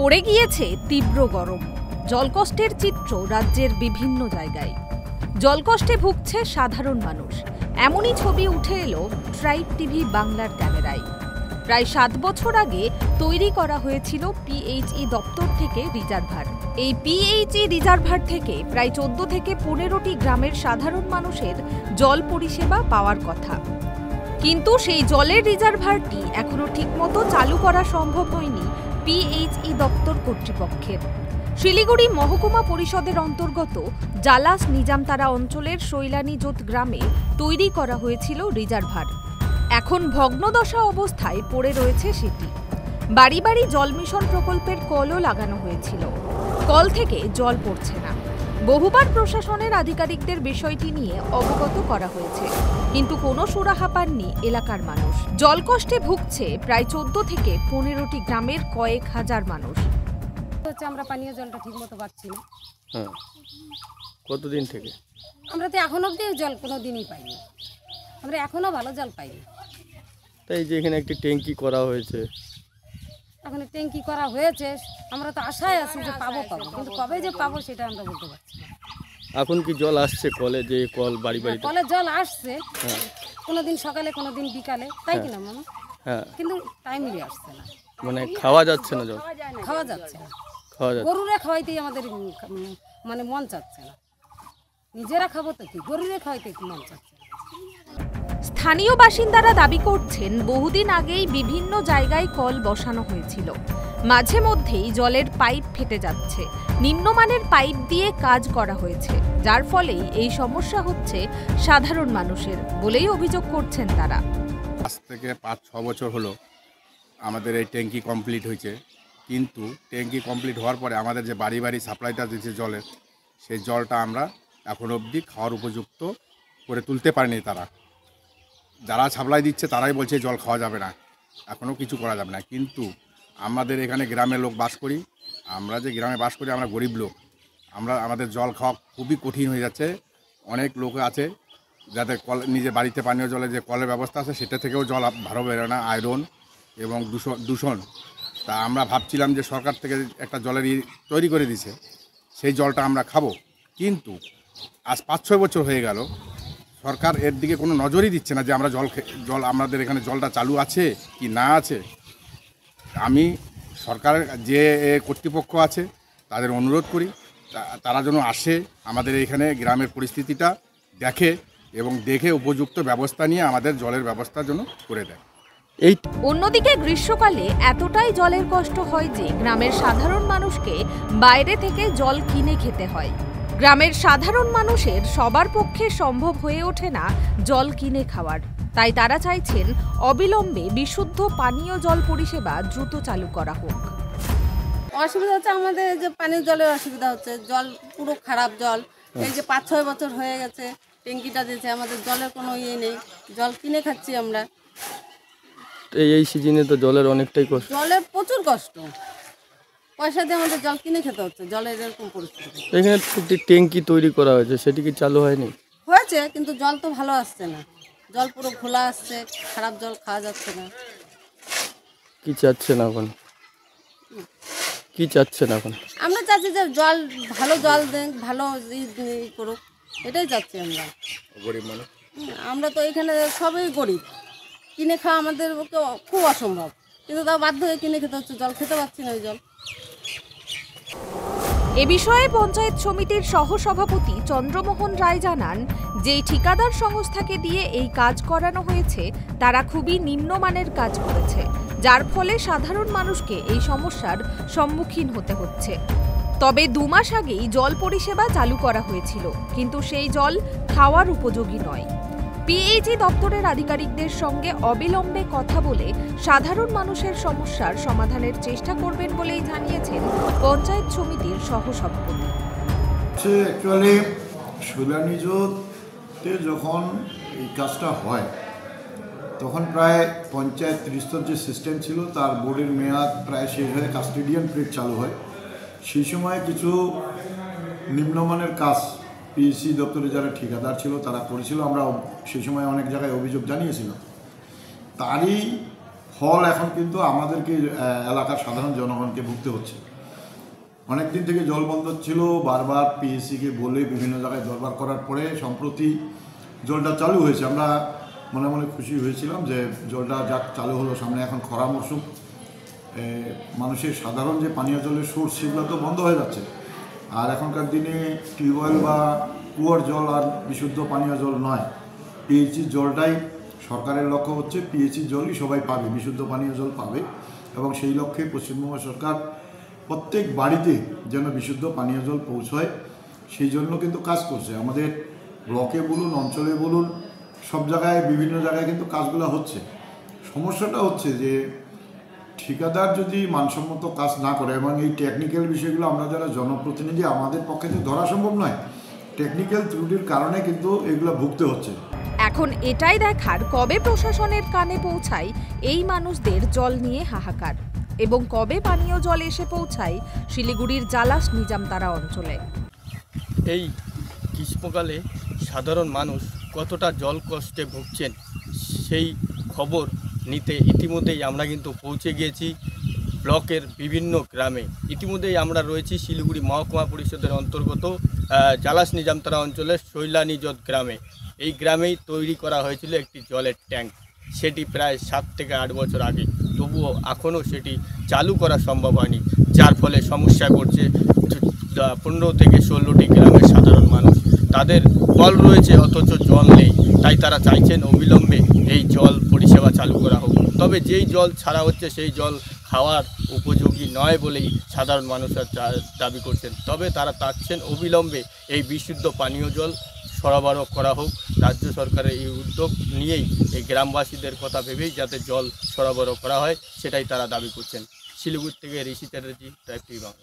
পড়ে গিয়েছে তীব্র গরম। জলকষ্টের চিত্র রাজ্যের বিভিন্ন জায়গায়। জলকষ্টে ভুগছে সাধারণ মানুষ। এমনই ছবি উঠে এলো ট্রাইব টিভি বাংলার ক্যামেরায়। প্রায় 7 বছর আগে তৈরি করা হয়েছিল পিএইচই দপ্তর থেকে রিজার্ভার। এই পিএইচই রিজার্ভার থেকে প্রায় 14 থেকে 15টি গ্রামের সাধারণ মানুষের জল পরিষেবা পাওয়ার কথা। কিন্তু সেই জলের রিজার্ভারটি এখনো ঠিকমতো চালু করা সম্ভব হয়নি পিএইচই দপ্তর কর্তৃপক্ষের। শিলিগুড়ি মহকুমা পরিষদের অন্তর্গত জালাস নিজামতারা অঞ্চলের শৈলানীজোত গ্রামে তৈরি করা হয়েছিল রিজার্ভার। এখন ভগ্নদশা অবস্থায় পড়ে রয়েছে সেটি। বাড়ি বাড়ি জল মিশন প্রকল্পের কলও লাগানো হয়েছিল। কল থেকে জল পড়ছে না। বহুবার প্রশাসনের আধিকারিকদের বিষয়টি নিয়ে অবগত করা হয়েছে, কিন্তু কোনো সুরাহা পাননি এলাকার মানুষ। জলকষ্টে ভুগছে প্রায় 14 থেকে 15টি গ্রামের কয়েক হাজার মানুষ। আমরা পানীয় জলটা ঠিক মতো পাচ্ছি না। কতদিন থেকে? আমরা তো এখন অব্দি জল কোনো দিনই পাইনি। আমরা এখনো ভালো জল পাইনি। তাই যে এখানে একটি ট্যাঙ্কি করা হয়েছে, এখন ট্যাঙ্কি করা হয়েছে, আমরা তো আশায় আছি যে পাবো, কিন্তু কবে যে পাবো সেটা আমরা বলতে পারছি না। এখন কি জল আসছে কলে? যে কল বাড়ি বাড়ি কলে জল আসছে, কোনোদিন সকালে কোনোদিন বিকালে, তাই কিনা মামা? হ্যাঁ, কিন্তু টাইমলি আসছে না। মানে খাওয়া যাচ্ছে না জল? খাওয়া যাচ্ছে না। খাওয়া যাচ্ছে, গরুরে খাওয়াইতেই আমাদের মানে মন চাচ্ছে না। নিজেরা খাবো তো কি, গরুরে খাওয়াইতে মন চাচ্ছে না। স্থানীয় বাসিন্দারা দাবি করছেন, বহুদিন আগেই বিভিন্ন জায়গায় কল বসানো হয়েছিল। মাঝে মধ্যেই জলের পাইপ ফেটে যাচ্ছে। নিম্নমানের পাইপ দিয়ে কাজ করা হয়েছে, যার ফলেই এই সমস্যা হচ্ছে সাধারণ মানুষের বলেই অভিযোগ করছেন তারা। আজ থেকে 5-6 বছর হলো আমাদের এই ট্যাঙ্কি কমপ্লিট হয়েছে, কিন্তু ট্যাঙ্কি কমপ্লিট হওয়ার পরে আমাদের যে বাড়ি বাড়ি সাপ্লাইটা দিচ্ছে জলের, সেই জলটা আমরা এখন অবধি খাওয়ার উপযুক্ত করে তুলতে পারিনি। তারা যারা সাপ্লাই দিচ্ছে তারাই বলছে জল খাওয়া যাবে না, এখনও কিছু করা যাবে না। কিন্তু আমাদের এখানে গ্রামের লোক বাস করি, আমরা যে গ্রামে বাস করি আমরা গরিব লোক, আমাদের জল খাওয়া খুবই কঠিন হয়ে যাচ্ছে। অনেক লোক আছে যাদের কল নিজে বাড়িতে পানীয় জলের যে কলের ব্যবস্থা আছে সেটা থেকেও জল ভালো বেরোয় না, আয়রন এবং দূষণ। তা আমরা ভাবছিলাম যে সরকার থেকে একটা জলের তৈরি করে দিছে, সেই জলটা আমরা খাবো। কিন্তু আজ 5-6 বছর হয়ে গেল, সরকার এর দিকে কোনো নজরই দিচ্ছে না যে আমরা জল আমাদের এখানে জলটা চালু আছে কি না আছে। আমি সরকারের যে কর্তৃপক্ষ আছে তাদের অনুরোধ করি তারা যেন আসে, আমাদের এখানে গ্রামের পরিস্থিতিটা দেখে এবং দেখে উপযুক্ত ব্যবস্থা নিয়ে আমাদের জলের ব্যবস্থার জন্য করে দেয়। অন্যদিকে গ্রীষ্মকালে এতটাই জলের কষ্ট হয় যে গ্রামের সাধারণ মানুষকে বাইরে থেকে জল কিনে খেতে হয়। গ্রামের সাধারণ মানুষের সবার পক্ষে সম্ভব হয়ে ওঠে না জল কিনে খাওয়ার। তাই তারা চাইছেন অবিলম্বে বিশুদ্ধ পানীয় জল পরিষেবা দ্রুত চালু করা হোক। অসুবিধা হচ্ছে আমাদের যে পানীয় জলের অসুবিধা হচ্ছে, জল পুরো খারাপ জল। এই যে 5-6 বছর হয়ে গেছে ট্যাঙ্কিটা দিয়েছে, আমাদের জলের কোনো ইয়ে নেই, জল কিনে খাচ্ছি আমরা। এই সিজনে তো জলের অনেকটাই কষ্ট। জলের প্রচুর কষ্ট, পয়সা দিয়ে আমাদের জল কিনে খেতে হচ্ছে, জলের এরকম পরিস্থিতি। এখানে একটি ট্যাঙ্কি তৈরি করা হয়েছে, সেটি কি চালু হয়নি? হয়েছে, কিন্তু জল তো ভালো আসছে না, জল পুরো খোলা আসছে, খারাপ জল খাওয়া যাচ্ছে না। কি চাচ্ছেন এখন? কি চাচ্ছেন এখন? আমরা চাচ্ছি যে জল ভালো জল দেন, ভালো করুক, এটাই চাচ্ছি আমরা। গরিব মানুষ আমরা তো এখানে সবই গরিব, কিনে খাওয়া আমাদের পক্ষে খুব অসম্ভব, কিন্তু তাও বাধ্য হয়ে কিনে খেতে হচ্ছে, জল খেতে পারছি না ওই জল। এ বিষয়ে পঞ্চায়েত সমিতির সহসভাপতি চন্দ্রমোহন রায় জানান, যে ঠিকাদার সংস্থাকে দিয়ে এই কাজ করানো হয়েছে তারা খুবই নিম্নমানের কাজ করেছে, যার ফলে সাধারণ মানুষকে এই সমস্যার সম্মুখীন হতে হচ্ছে। তবে 2 মাস আগেই জল পরিষেবা চালু করা হয়েছিল, কিন্তু সেই জল খাওয়ার উপযোগী নয়। পিএইচই দপ্তরের আধিকারিকদের সঙ্গে অবিলম্বে কথা বলে সাধারণ মানুষের সমস্যার সমাধানের চেষ্টা করবেন বলেই জানিয়েছেন পঞ্চায়েত সমিতির সহসভাপতি। অ্যাকচুয়ালি শৈলানীজোতে যখন এই কাজটা হয় তখন প্রায় পঞ্চায়েত 30 যে সিস্টেম ছিল তার বোর্ডের মেয়াদ প্রায় শেষ হয়ে কাস্টেডিয়ান পিরিয়ড চালু হয়। সেই সময় কিছু নিম্নমানের কাজ পিএইচই দপ্তরে যারা ঠিকাদার ছিল তারা করেছিল। আমরা সেই সময় অনেক জায়গায় অভিযোগ জানিয়েছিলাম। তারই ফল এখন কিন্তু আমাদেরকে এলাকার সাধারণ জনগণকে ভুগতে হচ্ছে। অনেক দিন থেকে জল বন্ধ ছিল, বারবার পিএসসিকে বলে বিভিন্ন জায়গায় দরবার করার পরে সম্প্রতি জলটা চালু হয়েছে। আমরা মনে মনে খুশি হয়েছিলাম যে জলটা যাক চালু হলো। সামনে এখন খরা মরশুম, মানুষের সাধারণ যে পানীয় জলের সোর্স সেগুলো তো বন্ধ হয়ে যাচ্ছে। আর এখনকার দিনে টিউবওয়েল বা কুয়োর জল আর বিশুদ্ধ পানীয় জল নয়, পিএইচসির জলটাই সরকারের লক্ষ্য হচ্ছে। পিএইচসির জলই সবাই পাবে, বিশুদ্ধ পানীয় জল পাবে, এবং সেই লক্ষ্যে পশ্চিমবঙ্গ সরকার প্রত্যেক বাড়িতে যেন বিশুদ্ধ পানীয় জল পৌঁছয় সেই জন্য কিন্তু কাজ করছে। আমাদের ব্লকে বলুন, অঞ্চলে বলুন, সব জায়গায় বিভিন্ন জায়গায় কিন্তু কাজগুলো হচ্ছে। সমস্যাটা হচ্ছে যে ঠিকাদার যদি মানসম্মত কাজ না করে, এবং এই টেকনিক্যাল বিষয়গুলো আমরা যারা জনপ্রতিনিধি আমাদের পক্ষে তো ধরা সম্ভব নয়, টেকনিক্যাল ত্রুটির কারণে কিন্তু এগুলো ভুগতে হচ্ছে। এখন এটাই দেখার কবে প্রশাসনের কানে পৌঁছায় এই মানুষদের জল নিয়ে হাহাকার, এবং কবে পানীয় জল এসে পৌঁছায় শিলিগুড়ির জালাশ নিজামতারা অঞ্চলে। এই গ্রীষ্মকালে সাধারণ মানুষ কতটা জল কষ্টে ভুগছেন সেই খবর নিতে ইতিমধ্যেই আমরা কিন্তু পৌঁছে গিয়েছি ব্লকের বিভিন্ন গ্রামে। ইতিমধ্যেই আমরা রয়েছি শিলিগুড়ি মহকুমা পরিষদের অন্তর্গত জালাশ নিজামতারা অঞ্চলের শৈলানিজত গ্রামে। এই গ্রামেই তৈরি করা হয়েছিল একটি জলের ট্যাঙ্ক। সেটি প্রায় 7 থেকে 8 বছর আগে, তবুও এখনও সেটি চালু করা সম্ভব হয়নি, যার ফলে সমস্যায় পড়ছে 15 থেকে 16টি গ্রামের সাধারণ মানুষ। তাদের কল রয়েছে অথচ জল নেই, তাই তারা চাইছেন অবিলম্বে এই জল পরিষেবা চালু করা হোক। তবে যেই জল ছাড়া হচ্ছে সেই জল খাওয়ার উপযোগী নয় বলেই সাধারণ মানুষরা দাবি করছেন। তবে তারা চাচ্ছেন অবিলম্বে এই বিশুদ্ধ পানীয় জল সরবরাহ করা হোক। রাজ্য সরকারের এই উদ্যোগ নিয়েই এই গ্রামবাসীদের কথা ভেবেই যাতে জল সরবরাহ করা হয় সেটাই তারা দাবি করছেন। শিলিগুড়ি থেকে ঋষি চ্যাটার্জি, ট্রাইব টিভি বাংলা।